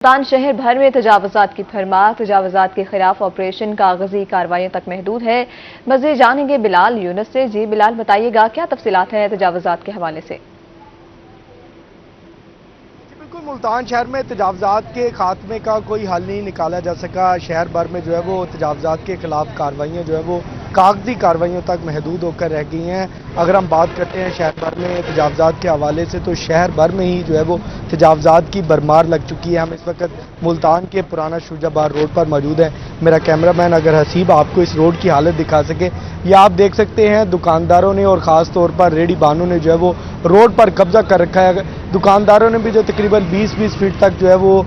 मुल्तान शहर भर में तजावुज़ात की भरमार तजावुज़ात के खिलाफ ऑपरेशन कागजी कार्रवाइयों तक महदूद है। मज़ीद जानेंगे बिलाल यूनुस से। जी बिलाल, बताइएगा क्या तफसीलात हैं तजावुज़ात के हवाले से। बिल्कुल, मुल्तान शहर में तजावुज़ात के खात्मे का कोई हल नहीं निकाला जा सका। शहर भर में जो है वो तजावुज़ात के खिलाफ कार्रवाइयाँ जो है वो कागजी कार्रवाइयों तक महदूद होकर रह गई हैं। अगर हम बात करते हैं शहर भर में तजावुज़ात के हवाले से, तो शहर भर में ही जो है वो तजावुज़ात की भरमार लग चुकी है। हम इस वक्त मुल्तान के पुराना शुजाबाद रोड पर मौजूद है। मेरा कैमरामैन अगर हसीब आपको इस रोड की हालत दिखा सके। ये आप देख सकते हैं, दुकानदारों ने और ख़ास तौर पर रेडी बानों ने जो है वो रोड पर कब्जा कर रखा है। दुकानदारों ने भी जो तकरीबन 20-20 फीट तक जो है वो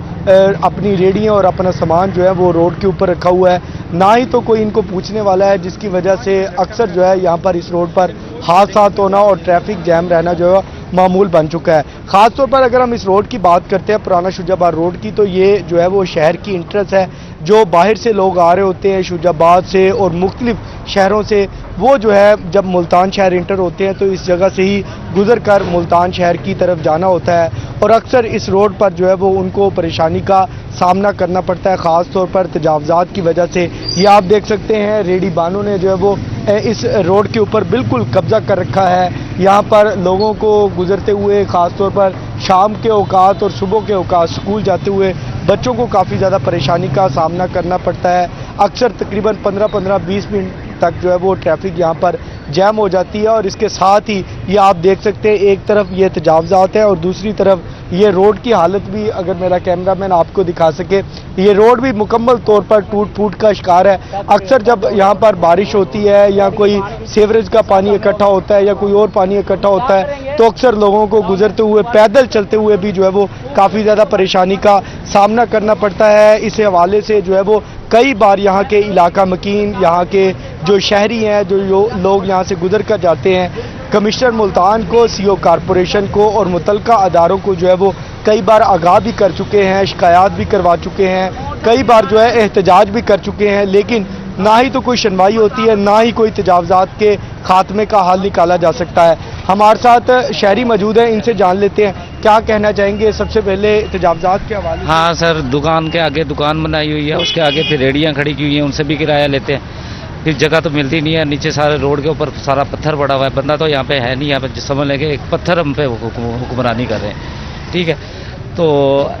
अपनी रेडियाँ और अपना सामान जो है वो रोड के ऊपर रखा हुआ है। ना ही तो कोई इनको पूछने वाला है, जिसकी वजह से अक्सर जो है यहाँ पर इस रोड पर हादसात होना और ट्रैफिक जैम रहना जो है मामूल बन चुका है। ख़ास तौर पर अगर हम इस रोड की बात करते हैं, पुराना शुजाबाद रोड की, तो ये जो है वो शहर की इंट्रेंस है। जो बाहर से लोग आ रहे होते हैं शुजाबाद से और मुख्तलिफ शहरों से, वो जो है जब मुल्तान शहर इंटर होते हैं तो इस जगह से ही गुजर कर मुल्तान शहर की तरफ जाना होता है। और अक्सर इस रोड पर जो है वो उनको परेशानी का सामना करना पड़ता है, ख़ास तौर पर तजावुज़ात की वजह से। ये आप देख सकते हैं, रेडी बानों ने जो है वो इस रोड के ऊपर बिल्कुल कब्जा कर रखा है। यहाँ पर लोगों को गुजरते हुए, ख़ास तौर पर शाम के औकात और सुबह के औकात स्कूल जाते हुए बच्चों को काफ़ी ज़्यादा परेशानी का सामना करना पड़ता है। अक्सर तकरीबन 15-20 मिनट तक जो है वो ट्रैफिक यहाँ पर जैम हो जाती है। और इसके साथ ही ये आप देख सकते हैं, एक तरफ ये तजावुज़ात है और दूसरी तरफ ये रोड की हालत भी, अगर मेरा कैमरामैन आपको दिखा सके, ये रोड भी मुकम्मल तौर पर टूट फूट का शिकार है। अक्सर जब यहाँ पर बारिश होती है या कोई सीवरेज का पानी इकट्ठा होता है या कोई और पानी इकट्ठा होता है, तो अक्सर लोगों को गुजरते हुए, पैदल चलते हुए भी जो है वो काफ़ी ज़्यादा परेशानी का सामना करना पड़ता है। इस हवाले से जो है वो कई बार यहाँ के इलाका मकीन, यहाँ के जो शहरी हैं, जो लोग यहाँ से गुजर कर जाते हैं, कमिश्नर मुल्तान को, सीओ कॉरपोरेशन को और मुतल्लिका अदारों को जो है वो कई बार आगाह भी कर चुके हैं, शिकायत भी करवा चुके हैं, कई बार जो है एहतजाज भी कर चुके हैं, लेकिन ना ही तो कोई सुनवाई होती है, ना ही कोई तजावुज़ात के खात्मे का हल निकाला जा सकता है। हमारे साथ शहरी मौजूद हैं, इनसे जान लेते हैं क्या कहना चाहेंगे सबसे पहले तजावुज़ात के हवाले। हाँ सर, दुकान के आगे दुकान बनाई हुई है, उसके आगे फिर रेडियाँ खड़ी की हुई हैं, उनसे भी किराया लेते हैं। फिर जगह तो मिलती नहीं है, नीचे सारे रोड के ऊपर सारा पत्थर पड़ा हुआ है। बंदा तो यहाँ पे है नहीं, यहाँ पे समझ लेंगे एक पत्थर हम पे हुक्मरानी कर रहे हैं। ठीक है, तो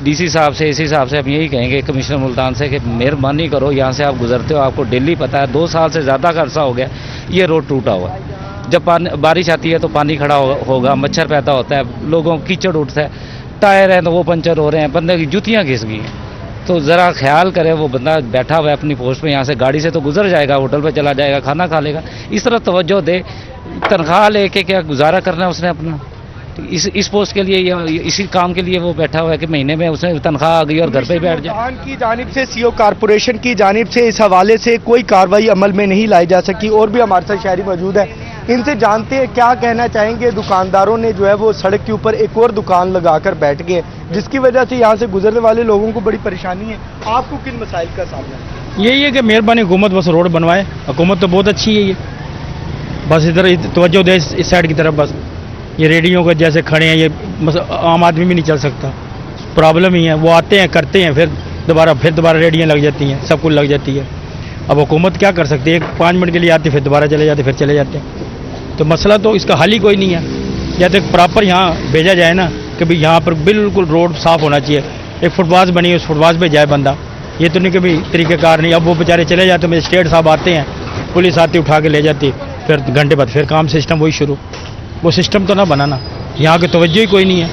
डीसी साहब से, एसी साहब से हम यही कहेंगे, कमिश्नर मुल्तान से, कि मेहरबानी करो, यहाँ से आप गुजरते हो, आपको डेली पता है 2 साल से ज़्यादा का अरसा हो गया ये रोड टूटा हुआ है। जब बारिश आती है तो पानी खड़ा होगा, मच्छर पैदा होता है, लोगों को कीचड़ उठता है, टायर हैं तो वो पंचर हो रहे हैं, बंदे की जूतियाँ घिस गई हैं। तो ज़रा ख्याल करें, वो बंदा बैठा हुआ है अपनी पोस्ट में, यहाँ से गाड़ी से तो गुजर जाएगा, होटल पे चला जाएगा, खाना खा लेगा, इस तरह तवज्जो दे। तनख्वाह लेके क्या गुजारा करना है उसने अपना? इस पोस्ट के लिए या इसी काम के लिए वो बैठा हुआ है कि महीने में उसने तनख्वाह आ गई और घर पे बैठ जाए। की जानिब से, सीओ कॉरपोरेशन की जानिब से इस हवाले से कोई कार्रवाई अमल में नहीं लाई जा सकी। और भी हमारे साथ शहरी मौजूद है, इनसे जानते हैं क्या कहना चाहेंगे। दुकानदारों ने जो है वो सड़क के ऊपर एक और दुकान लगाकर बैठ गए, जिसकी वजह से यहाँ से गुजरने वाले लोगों को बड़ी परेशानी है। आपको किन मसाइल का सामना है? यही है कि मेहरबानी हुकूमत बस रोड बनवाए। हुकूमत तो बहुत अच्छी है, ये बस इधर तवज्जो दे इस साइड की तरफ। बस ये रेडियो के जैसे खड़े हैं, ये बस आम आदमी भी नहीं चल सकता, प्रॉब्लम ही है। वो आते हैं, करते हैं, फिर दोबारा रेडियाँ लग जाती हैं, सब कुछ लग जाती है। अब हुकूमत क्या कर सकती है? 5 मिनट के लिए आती, फिर दोबारा चले जाते, फिर चले जाते हैं। तो मसला तो इसका हल ही कोई नहीं है। या तो प्रॉपर यहाँ भेजा जाए ना कि भाई यहाँ पर बिल्कुल रोड साफ़ होना चाहिए, एक फुटपाथ बनी है, उस फुटपाथ पे जाए बंदा। ये तो नहीं कि भाई तरीक़ेकार नहीं। अब वो बेचारे चले जाते, मजिस्ट्रेट साहब आते हैं, पुलिस आती, उठा के ले जाती, फिर घंटे बाद फिर काम सिस्टम वही शुरू। वो सिस्टम तो ना बनाना, यहाँ की तवज्जो ही कोई नहीं है,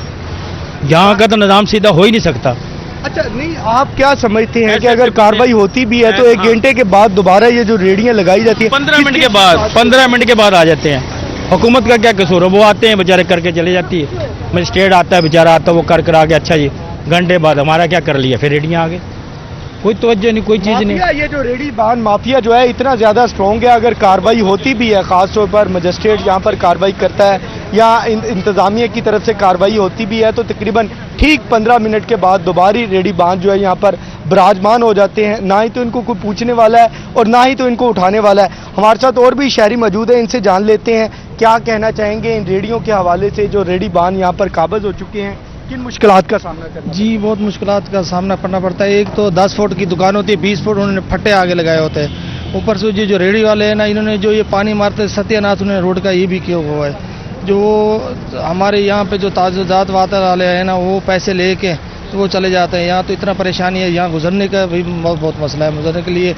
यहाँ का तो निज़ाम सीधा हो ही नहीं सकता। अच्छा, नहीं, आप क्या समझते हैं कि अगर कार्रवाई होती भी है तो 1 घंटे के बाद दोबारा ये जो रेडियाँ लगाई जाती है, 15 मिनट के बाद आ जाते हैं। हुकूमत का क्या कसूर है? वो आते हैं बेचारे, करके चले जाती है। मजिस्ट्रेट आता है, बेचारा आता है, वो कर आ गया, अच्छा जी, घंटे बाद हमारा क्या कर लिया, फिर रेडियाँ आ गई। कोई तवज्जो नहीं, कोई चीज़ नहीं। ये जो रेडी बान माफिया जो है इतना ज़्यादा स्ट्रॉन्ग है, अगर कार्रवाई होती भी है, ख़ास तौर पर मजिस्ट्रेट यहाँ पर कार्रवाई करता है या इंतज़ामिया की तरफ से कार्रवाई होती भी है, तो तकरीबन ठीक 15 मिनट के बाद दोबारा रेडी बान जो है यहाँ पर विराजमान हो जाते हैं। ना ही तो इनको कोई पूछने वाला है और ना ही तो इनको उठाने वाला है। हमारे साथ और भी शहरी मौजूद है, इनसे जान लेते हैं क्या कहना चाहेंगे इन रेडियों के हवाले से, जो रेडी बान यहाँ पर काबज़ हो चुके हैं। किन मुश्किलात का सामना करना जी बहुत मुश्किलात का सामना करना पड़ता है। एक तो 10 फुट की दुकान होती है, 20 फुट उन्होंने फट्टे आगे लगाए होते हैं। ऊपर से जो रेडी वाले हैं ना, इन्होंने जो ये पानी मारते हैं सत्यानाश उन्होंने रोड का ये भी किया हुआ है। जो हमारे यहाँ पे जो ताज़ात वातर वाले हैं ना, वो पैसे लेके तो वो चले जाते हैं। यहाँ तो इतना परेशानी है, यहाँ गुजरने का भी बहुत मसला है। गुजरने के लिए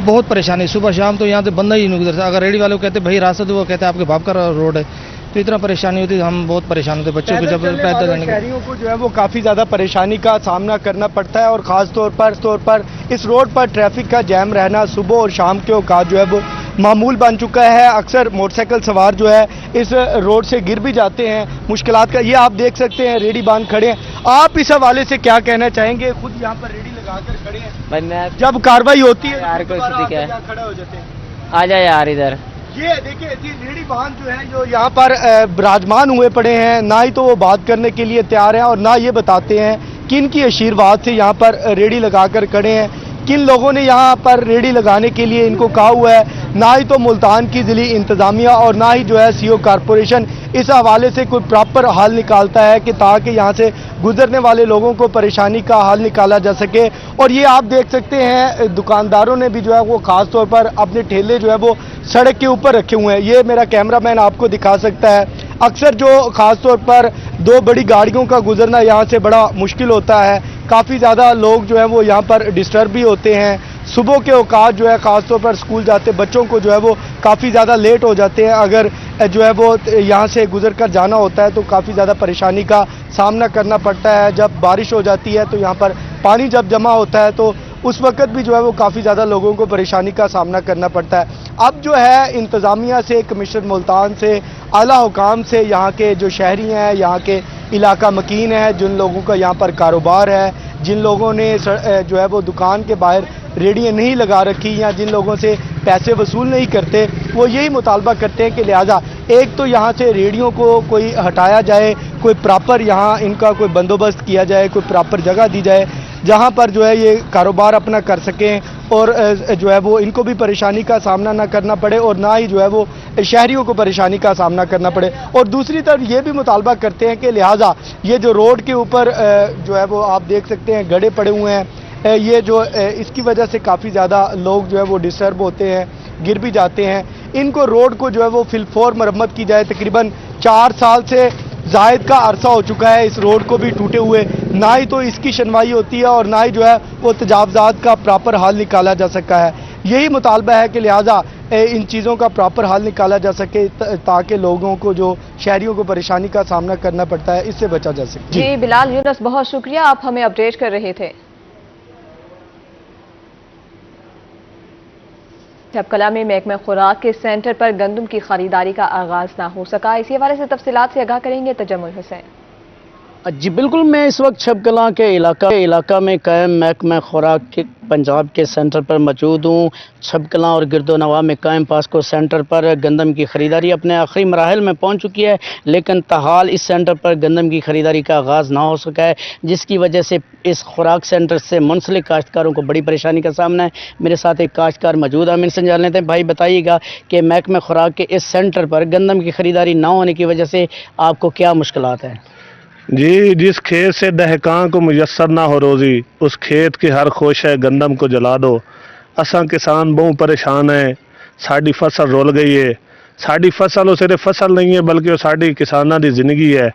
बहुत परेशानी, सुबह शाम तो यहाँ से बंदा ही नहीं गुजरता। अगर रेडी वाले को कहते भाई रास्ता तो वो कहते आपके बाप का रोड है, तो इतना परेशानी होती है। हम बहुत परेशान होते बच्चों को जब पैदल जाने के। शहरियों को जो है वो काफ़ी ज़्यादा परेशानी का सामना करना पड़ता है और ख़ास तौर पर इस रोड पर ट्रैफिक का जैम रहना सुबह और शाम के औकात जो है वो मामूल बन चुका है। अक्सर मोटरसाइकिल सवार जो है इस रोड से गिर भी जाते हैं। मुश्किलात का ये आप देख सकते हैं, रेडी बांध खड़े हैं। आप इस हवाले से क्या कहना चाहेंगे? खुद यहाँ पर रेडी लगाकर खड़े हैं, जब कार्रवाई होती है यार कोई स्थिति क्या है, खड़े हो जाते हैं। आ जा यार इधर। ये देखिए जी, रेडी बांध जो है जो यहाँ पर विराजमान हुए पड़े हैं, ना ही तो वो बात करने के लिए तैयार हैं और ना ये बताते हैं किन की आशीर्वाद से यहाँ पर रेडी लगाकर खड़े हैं, किन लोगों ने यहाँ पर रेडी लगाने के लिए इनको कहा हुआ है। ना ही तो मुल्तान की ज़िली इंतज़ामिया और ना ही जो है सीओ कॉरपोरेशन इस हवाले से कोई प्रॉपर हल निकालता है कि ताकि यहाँ से गुजरने वाले लोगों को परेशानी का हल निकाला जा सके। और ये आप देख सकते हैं दुकानदारों ने भी जो है वो ख़ास तौर पर अपने ठेले जो है वो सड़क के ऊपर रखे हुए हैं। ये मेरा कैमरामैन आपको दिखा सकता है। अक्सर जो ख़ास तौर पर दो बड़ी गाड़ियों का गुजरना यहाँ से बड़ा मुश्किल होता है। काफ़ी ज़्यादा लोग जो है वो यहाँ पर डिस्टर्ब भी होते हैं। सुबह के औकात जो है ख़ास तौर पर स्कूल जाते बच्चों को जो है वो काफ़ी ज़्यादा लेट हो जाते हैं। अगर जो है वो यहाँ से गुजर कर जाना होता है तो काफ़ी ज़्यादा परेशानी का सामना करना पड़ता है। जब बारिश हो जाती है तो यहाँ पर पानी जब जमा होता है तो उस वक्त भी जो है वो काफ़ी ज़्यादा लोगों को परेशानी का सामना करना पड़ता है। अब जो है इंतज़ामिया से, कमिश्नर मुल्तान से, आला हुकाम से, यहाँ के जो शहरी हैं, यहाँ के इलाका मकीन है, जिन लोगों का यहाँ पर कारोबार है, जिन लोगों ने जो है वो दुकान के बाहर रेडियाँ नहीं लगा रखी या जिन लोगों से पैसे वसूल नहीं करते, वो यही मुतालबा करते हैं कि लिहाजा एक तो यहाँ से रेडियों को कोई हटाया जाए, कोई प्रॉपर यहाँ इनका कोई बंदोबस्त किया जाए, कोई प्रॉपर जगह दी जाए जहाँ पर जो है ये कारोबार अपना कर सकें और जो है वो इनको भी परेशानी का सामना ना करना पड़े और ना ही जो है वो शहरियों को परेशानी का सामना करना पड़े। और दूसरी तरफ ये भी मुतालबा करते हैं कि लिहाजा ये जो रोड के ऊपर जो है वो आप देख सकते हैं गड्ढे पड़े हुए हैं, ये जो इसकी वजह से काफ़ी ज़्यादा लोग जो है वो डिस्टर्ब होते हैं, गिर भी जाते हैं। इनको रोड को जो है वो फिलफोर मरम्मत की जाए। तकरीबन 4 साल से जायद का अरसा हो चुका है इस रोड को भी टूटे हुए, ना ही तो इसकी शनवाई होती है और ना ही जो है वो तजावज़ात का प्रॉपर हल निकाला जा सका है। यही मुतालबा है कि लिहाजा इन चीज़ों का प्रॉपर हल निकाला जा सके ताकि लोगों को जो शहरियों को परेशानी का सामना करना पड़ता है इससे बचा जा सके। जी बिलाल यूनुस, बहुत शुक्रिया, आप हमें अपडेट कर रहे थे। छपकला में महकमा खुराक के सेंटर पर गंदम की खरीदारी का आगाज ना हो सका। इसी हवाले से तफसीलात से आगाह करेंगे तजम्मुल हुसैन। जी बिल्कुल, मैं इस वक्त छपकला के इलाका में कायम महकमा खुराक के पंजाब के सेंटर पर मौजूद हूँ। छपकला और गिरदोनवा में कायम पासको सेंटर पर गंदम की ख़रीदारी अपने आखिरी मराहल में पहुँच चुकी है, लेकिन ताहाल इस सेंटर पर गंदम की ख़रीदारी का आगाज़ ना हो सका है, जिसकी वजह से इस खुराक सेंटर से मुंसलिक काश्तकारों को बड़ी परेशानी का सामना है। मेरे साथ एक काश्तकार मौजूद है, हम इनसे जान लेते हैं। भाई बताइएगा कि महकमा खुराक के इस सेंटर पर गंदम की ख़रीदारी ना होने की वजह से आपको क्या मुश्किलात हैं? जी, जिस खेत से दहकां को मुयसर ना हो रोज़ी, उस खेत की हर खोश है गंदम को जला दो। असां किसान बहुत परेशान है, साड़ी फसल रुल गई है। साड़ी फसल वो सिर्फ फसल नहीं है बल्कि वो साड़ी किसानां दी जिंदगी है।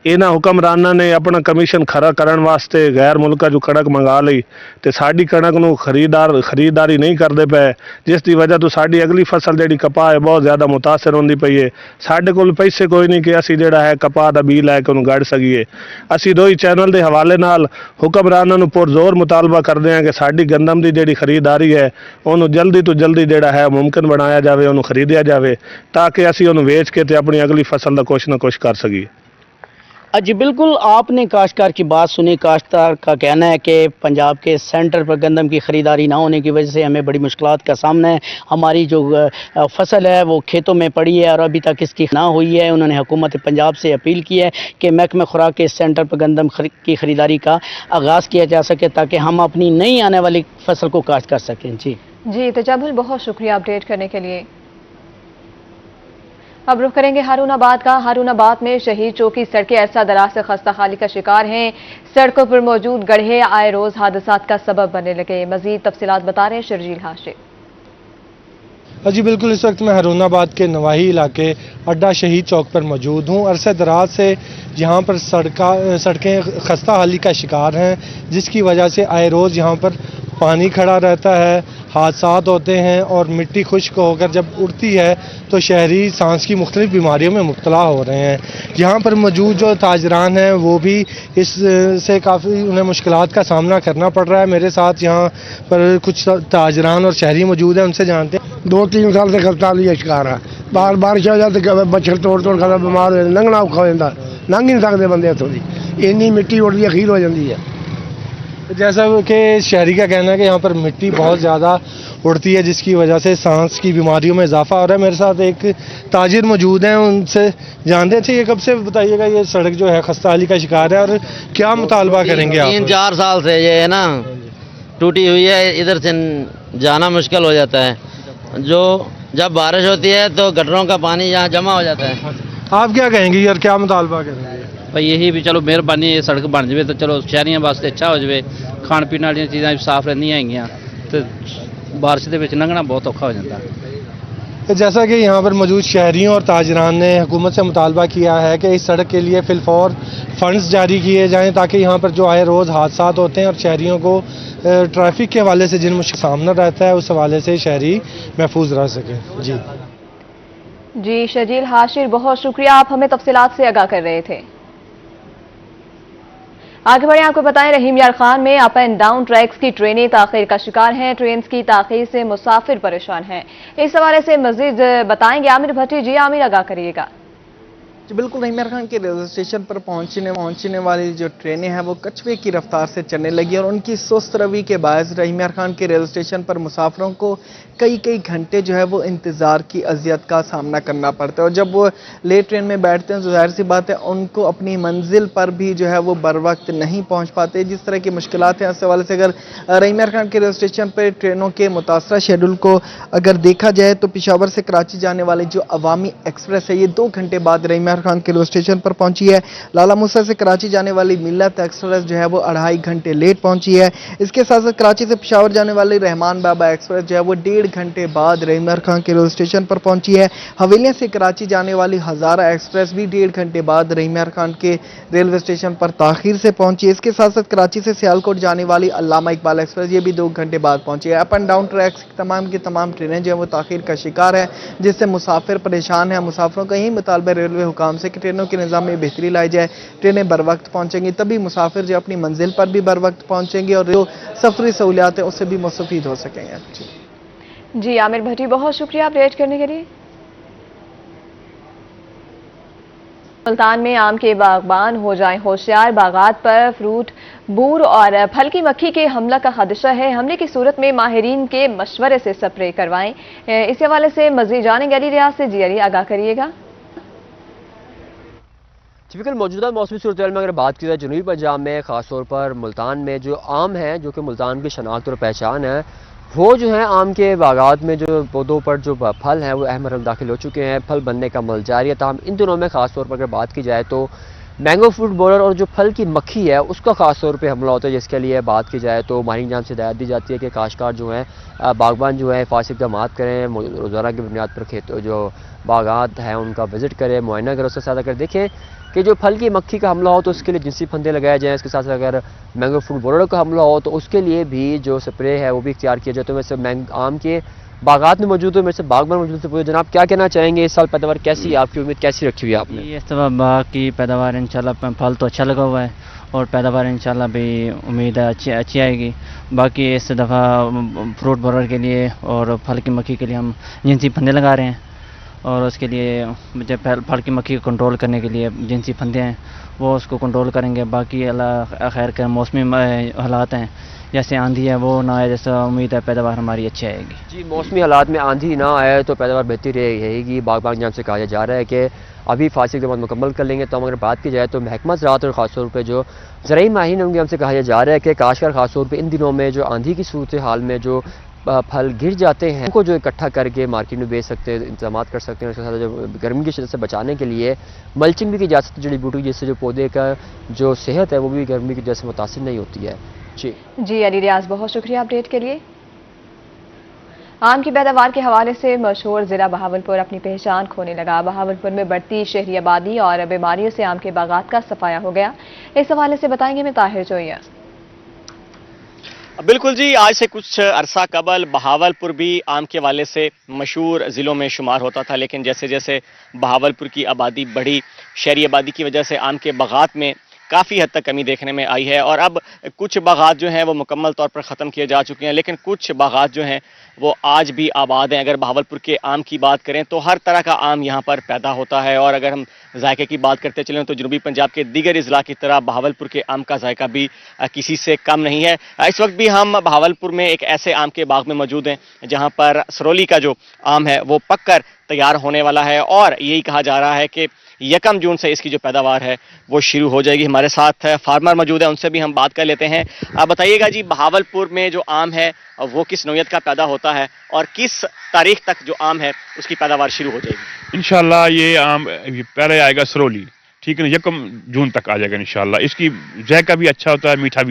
इन्हां हुक्मरानां ने अपना कमीशन खरा करन वास्ते गैर मुल्का जो कणक मंगा ली ते साड़ी कणक नूं खरीदारी नहीं करदे पे, जिस दी वजह तो साड़ी अगली फसल जिहड़ी कपाह है बहुत ज़्यादा मुतासर होंदी पई है। साडे कोल पैसे कोई नहीं कि असीं जिहड़ा है कपाह दा बीज लै के उहनूं गढ़ सकीए। असीं दोई चैनल दे हवाले नाल हुक्मरानां नूं पुरजोर मुतालबा करदे हां कि साडी गंदम दी जिहड़ी खरीदारी है उहनूं जल्दी तो जल्दी जिहड़ा है मुमकिन बनाया जावे, उहनूं खरीदिया जावे ताकि असीं उहनूं वेच के ते अपनी अगली फसल दा कुछ ना कुछ कर सकीए। जी बिल्कुल, आपने काश्तकार की बात सुनी। काश्तकार का कहना है कि पंजाब के सेंटर पर गंदम की ख़रीदारी ना होने की वजह से हमें बड़ी मुश्किलात का सामना है। हमारी जो फसल है वो खेतों में पड़ी है और अभी तक इसकी ना हुई है। उन्होंने हुकूमत पंजाब से अपील की है कि महकमा खुराक के सेंटर पर गंदम की ख़रीदारी का आगाज़ किया जा सके ताकि हम अपनी नई आने वाली फसल को काश्त कर सकें। जी तजम्मुल, बहुत शुक्रिया अपडेट करने के लिए। अब रुख करेंगे हारूनाबाद का। हारूनाबाद में शहीद चौक की सड़कें अरसा दराज से खस्ता हाली का शिकार हैं। सड़कों पर मौजूद गड्ढे आए रोज हादसात का सबब बनने लगे। मजीद तफसीलात बता रहे हैं शर्जील हाशिर। जी बिल्कुल, इस वक्त मैं हारूनाबाद के नवाही इलाके अड्डा शहीद चौक पर मौजूद हूँ। अरसे दराज से यहाँ पर सड़कें खस्ता हाली का शिकार हैं, जिसकी वजह से आए रोज़ यहाँ पर पानी खड़ा रहता है, हादसात होते हैं और मिट्टी खुश्क होकर जब उड़ती है तो शहरी सांस की मुख्तलिफ बीमारियों में मुब्तला हो रहे हैं। यहाँ पर मौजूद जो ताजरान हैं वो भी इससे काफ़ी उन्हें मुश्किलात का सामना करना पड़ रहा है। मेरे साथ यहाँ पर कुछ ताजरान और शहरी मौजूद हैं, उनसे जानते हैं। 2-3 साल से खस्ता हाली का शिकार है। बार बारिश आ जाती है, मच्छर तोड़ खाता बीमार हो लंघना औखा हो जाता, लंघ ही नहीं सकते बंदे इतों की, इन्नी मिट्टी उड़ती है, खीर हो जाती है। जैसा कि शहरी का कहना है कि यहाँ पर मिट्टी बहुत ज़्यादा उड़ती है, जिसकी वजह से सांस की बीमारियों में इजाफा हो रहा है। मेरे साथ एक ताजिर मौजूद हैं, उनसे जानते थे ये कब से बताइएगा ये सड़क जो है खस्ता हाली का शिकार है और क्या मुतालबा करेंगे आप? 3-4 साल से ये है ना टूटी हुई है, इधर से जाना मुश्किल हो जाता है। जो जब बारिश होती है तो गटरों का पानी यहाँ जमा हो जाता है। आप क्या कहेंगे यार, क्या मुतालबा करेंगे? भाई यही भी चलो मेहरबानी सड़क बन जाए तो चलो शहरियों वास्ते अच्छा हो जाए, खाण पीने वाली चीज़ां भी साफ रहंदियां हैगियां तो बारिश दे विच लंघना बहुत औखा हो जाता है। जैसा कि यहाँ पर मौजूद शहरियों और ताजरान ने हुकूमत से मुतालबा किया है कि इस सड़क के लिए फिलफौर फंड्स जारी किए जाएँ ताकि यहाँ पर जो आए रोज़ हादसात होते हैं और शहरियों को ट्रैफिक के हवाले से जिन मुश्किल सामना रहता है उस हवाले से शहरी महफूज रह सके। जी शर्जील हाशिर, बहुत शुक्रिया, आप हमें तफसीलात से आगाह कर रहे थे। आगे बढ़े, आपको बताएं रहीम यार खान में अप एंड डाउन ट्रैक्स की ट्रेनें ताखीर का शिकार हैं। ट्रेन की ताखीर से मुसाफिर परेशान हैं। इस हवाले से मजीद बताएंगे आमिर भट्टी। जी आमिर, आगाह करिएगा। बिल्कुल, रहीम यार खान के रेलवे स्टेशन पर पहुंचने वाली जो ट्रेनें हैं वो कछुए की रफ्तार से चलने लगी और उनकी सुस्त रवि के बायस रहीम यार खान के रेलवे स्टेशन पर मुसाफिरों को कई घंटे जो है वो इंतज़ार की अजियत का सामना करना पड़ता है। और जब वो लेट ट्रेन में बैठते हैं तो जाहिर सी बात है उनको अपनी मंजिल पर भी जो है वो बर वक्त नहीं पहुँच पाते। जिस तरह की मुश्किलात हैं इस हवाले से अगर रहीम यार खान के रेलवे स्टेशन पर ट्रेनों के मुतासरा शेड्यूल को अगर देखा जाए तो पेशावर से कराची जाने वाली जो अवामी एक्सप्रेस है ये 2 घंटे बाद रहीम यार खान के रेलवे स्टेशन पर पहुंची है। लाला मूसा से कराची जाने वाली मिल्लत एक्सप्रेस जो है वो 2.5 घंटे लेट पहुंची है। इसके साथ साथ कराची से पेशावर जाने वाली रहमान बाबा एक्सप्रेस जो है वो 1.5 घंटे बाद रहीम यार खान के रेलवे स्टेशन पर पहुंची है। हवेलियां से कराची जाने वाली हजारा एक्सप्रेस भी 1.5 घंटे बाद रहीम यार खान के रेलवे स्टेशन पर ताखीर से पहुंची है। इसके साथ साथ कराची से सियालकोट जाने वाली अल्लामा इकबाल एक्सप्रेस ये भी 2 घंटे बाद पहुंची है। अप एंड डाउन ट्रैक्स तमाम की तमाम ट्रेनें जो है वो ताखीर का शिकार है, जिससे मुसाफिर परेशान है। मुसाफिरों का यही मुतालबा रेलवे हुकाम से कि ट्रेनों के निज़ाम में बेहतरी लाई जाए, ट्रेनें बर वक्त पहुंचेंगी तभी मुसाफिर जो अपनी मंजिल पर भी बर वक्त पहुंचेंगे और जो सफरी सहूलियात है उससे भी मुस्तफीद हो सकेंगे। जी आमिर भट्टी, बहुत शुक्रिया अपडेट करने के लिए। मुल्तान में आम के बागबान हो जाएं होशियार, बागात पर फ्रूट बूर और फल की मक्खी के हमला का खदशा है। हमले की सूरत में माहिरीन के मशवरे से स्प्रे करवाएं। इस हवाले से मजीद जानेंगे अली रियाज से। जी अली, आगाह करिएगा। टिपिकल मौजूदा मौसमी सूरत में अगर बात की जाए जनूबी पंजाब में ख़ासतौर पर मुल्तान में जो आम है जो कि मुल्तान की शनाख्त और पहचान है वो जो है आम के बागात में जो पौधों पर जो फल हैं वो अहम रकम दाखिल हो चुके हैं। फल बनने का अमल जारी है। ताहम इन दिनों में ख़ासतौर पर अगर बात की जाए तो मैंगो फ्रूट बोरर और जो फल की मक्खी है उसका ख़ास तौर पे हमला होता है, जिसके लिए बात की जाए तो माहिरीन जान से हिदायत दी जाती है कि काश्तकार जो हैं बागबान जो है हिफाजती इक़दाम करें, रोज़ाना की बुनियाद पर खेतों जो बागात हैं उनका विज़िट करें, मुआयना करें, उससे साथ अगर देखें कि जो फल की मक्खी का हमला हो तो उसके लिए जिनसी फंदे लगाए जाएँ। इसके साथ अगर मैंगो फ्रूट बोरर का हमला हो तो उसके लिए भी जो स्प्रे है वो भी इख्तियार किया जाए। तो वैसे आम के बागात में मौजूद है, मेरे से बागबान मौजूद से पूछे जनाब क्या कहना चाहेंगे, इस साल पैदावार कैसी है, आपकी उम्मीद कैसी रखी हुई है आपने? इस दफ़ा बाग की पैदावार इंशाल्लाह फल तो अच्छा लगा हुआ है और पैदावार इंशाल्लाह भी उम्मीद है अच्छी आएगी। बाकी इस दफ़ा फ्रूट बोरर के लिए और फल की मक्खी के लिए हम जिनसी फंदे लगा रहे हैं और उसके लिए मुझे फल की मक्खी को कंट्रोल करने के लिए जिनसी फंदे हैं वो उसको कंट्रोल करेंगे। बाकी अल्लाह खैर कर मौसमी हालात हैं जैसे आंधी है वो ना आए, जैसा उम्मीद है पैदावार हमारी अच्छी आएगी। जी, मौसमी हालात में आंधी ना आए तो पैदावार बेहतरी रहेगी। बागबान जान से कहा जा रहा है कि अभी फासिल के बाद मुकम्मल कर लेंगे। तो अगर बात की जाए तो महकमा ज़राअत और ख़ासतौर पर जो ज़राई माहिरीन होंगे हमसे कहा जा रहा है कि काश्तकार ख़ासतौर पर इन दिनों में जो आंधी की सूरत हाल में जो پھل گر جاتے ہیں ان کو جو اکٹھا کر کے مارکیٹ میں بیچ سکتے ہیں، انتظامات کر سکتے ہیں. اس کے ساتھ جو گرمی کی شدت سے بچانے کے لیے ملچنگ بھی کی جا سکتی ہے جڑی بوٹی، جس سے جو پودے کا جو صحت ہے وہ بھی گرمی کی وجہ سے متاثر نہیں ہوتی ہے. جی علی ریاض، بہت شکریہ اپڈیٹ کے لیے. آم کی پیداوار کے حوالے سے مشہور ضلع بہاولپور اپنی پہچان کھونے لگا. بہاولپور میں بڑھتی شہری آبادی اور بیماریوں سے آم کے باغات کا صفایا ہو گیا. اس حوالے سے بتائیں گے ہمیں طاہر جویا. بالکل جی، آج سے کچھ عرصہ قبل بہاولپور بھی آم کے حوالے سے مشہور ضلعوں میں شمار ہوتا تھا، لیکن جیسے جیسے بہاولپور کی آبادی بڑھی، شہری آبادی کی وجہ سے آم کے باغات میں کافی حد تک کمی دیکھنے میں آئی ہے. اور اب کچھ باغات جو ہیں وہ مکمل طور پر ختم کیے جا چکے ہیں، لیکن کچھ باغات جو ہیں وہ آج بھی آباد ہیں. اگر بہاولپور کے آم کی بات کریں تو ہر طرح کا آم یہاں پر پیدا ہوتا ہے، اور اگر ہم ذائقے کی بات کرتے چلیں تو جنوبی پنجاب کے دیگر اضلاع کی طرح بہاولپور کے آم کا ذائقہ بھی کسی سے کم نہیں ہے. اس وقت بھی ہم بہاولپور میں ایک ایسے آم کے باغ میں موجود ہیں جہاں پر سرولی کا جو آم ہے وہ پک کر تیار ہونے والا ہے، اور یہی کہا جا رہا ہے کہ 1 جون سے اس کی جو پیداوار ہے وہ شروع ہو جائے گی. ہمارے ساتھ فارمر موجود ہیں، ان سے بھی ہم بات کر لیتے ہیں. آپ بتائیے گا جی، بہاولپور میں جو آم ہے وہ کس نوعیت کا پیدا ہوتا ہے اور کس تاریخ تک جو آم ہے اس کی پیداوار شروع ہو جائے گی؟ انشاءاللہ یہ آم پہلے آئے گا سرولی، ٹھیک ہے نا، 1 جون تک آ جائے گا انشاءاللہ. اس کی ذائقہ بھی اچھا ہوتا ہے، میٹھا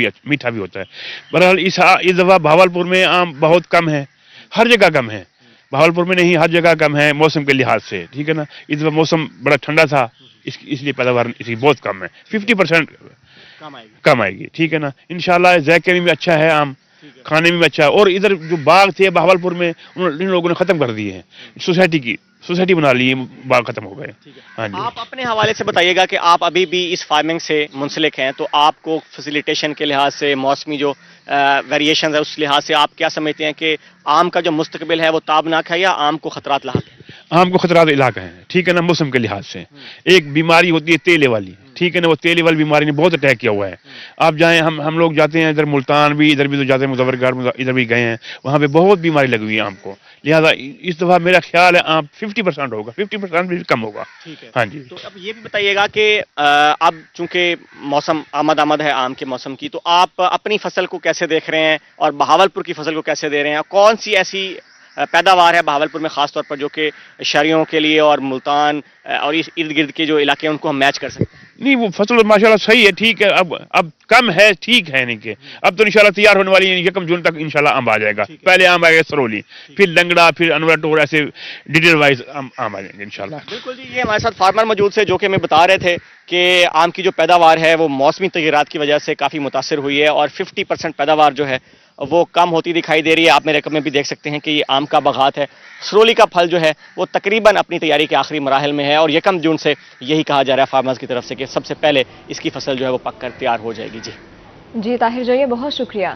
بھی ہوتا ہے. بہرحال اس دفعہ بہاولپور میں آم بہت کم ہے، ہر جگہ کم ہے، بہاولپور میں نہیں ہر جگہ کم ہے موسم کے لحاظ سے، ٹھیک ہے نا. اس دفعہ موسم بڑا ٹھنڈا تھا، اس لیے پیداوار اس کی بہت کم ہے، 50% کم آئے گی، ٹھیک ہے نا. انشاءاللہ ذائقے میں بھی اچھا ہے آم، کھانے میں بھی اچھا ہے. اور ادھر جو باغ تھے بہاولپور میں ان لوگوں نے ختم کر دیے ہیں، سوسائٹی بنا لی، باغ ختم ہو گئے. ہاں جی، آپ اپنے حوالے سے بتائیے گا کہ آپ ابھی بھی اس فارمنگ سے منسلک ہیں، تو آپ کو فیسیلیٹیشن کے لحاظ سے، موسمی جو ویریشنز ہے اس لحاظ سے آپ کیا سمجھتے ہیں کہ آم کا جو مستقبل ہے وہ تابناک ہے یا آم کو خطرات لاحق ہیں؟ آم کو خطرات علاقہ ہیں، ٹھیک ہے نا. موسم کے لحاظ سے ایک بیماری ہوتی ہے تیلے والی، ٹھیک ہے نا، وہ تیلے والی بیماری نے بہت اٹیک کیا ہوا ہے. آپ جائیں، ہم لوگ جاتے ہیں ادھر ملتان بھی، ادھر بھی تو جاتے ہیں مظفرگڑھ، ادھر بھی گئے ہیں، وہاں پہ بہت بیماری لگی ہوئی ہے آم کو. لہٰذا اس دفعہ میرا خیال ہے آم 50% ہوگا، 50% بھی کم ہوگا. ہاں جی. تو اب یہ بھی بتائیے گا کہ اب چونکہ موسم آمد ہے آم کے موسم کی، تو آپ اپنی فصل کو کیسے دیکھ رہے ہیں اور بہاولپور کی فصل کو کیسے دے رہے ہیں؟ کون سی ایسی پیداوار ہے بہاولپور میں خاص طور پر جو کہ شہریوں کے لیے اور ملتان اور اس ارد گرد کے جو علاقے ہیں ان کو ہم میچ کر سکتے ہیں؟ نہیں، وہ فصل ماشاءاللہ صحیح ہے، ٹھیک ہے. اب کم ہے، ٹھیک ہے، نہیں کہ اب تو انشاءاللہ تیار ہونے والی ہے. 1 جون تک انشاءاللہ آم آ جائے گا. پہلے آم آئے گا سرولی، پھر لنگڑا، پھر انور ٹور، ایسے ڈیٹیل وائز آم آ جائیں گے انشاءاللہ. بالکل جی، یہ ہمارے ساتھ فارمر موجود تھے جو کہ ہمیں بتا رہے تھے کہ آم کی جو پیداوار ہے وہ موسمی تغیرات کی وجہ سے کافی متاثر ہوئی ہے اور 50% پیداوار جو ہے وہ کم ہوتی دکھائی دے رہی ہے. آپ میرے رقم میں بھی دیکھ سکتے ہیں کہ یہ آم کا باغات ہے. سرولی کا پھل جو ہے وہ تقریباً اپنی تیاری کے آخری مراحل میں ہے، اور 1 جون سے یہی کہا جا رہا ہے فارمرز کی طرف سے کہ سب سے پہلے اس کی فصل جو ہے وہ پک کر تیار ہو جائے گی. جی طاہر جویا، بہت شکریہ.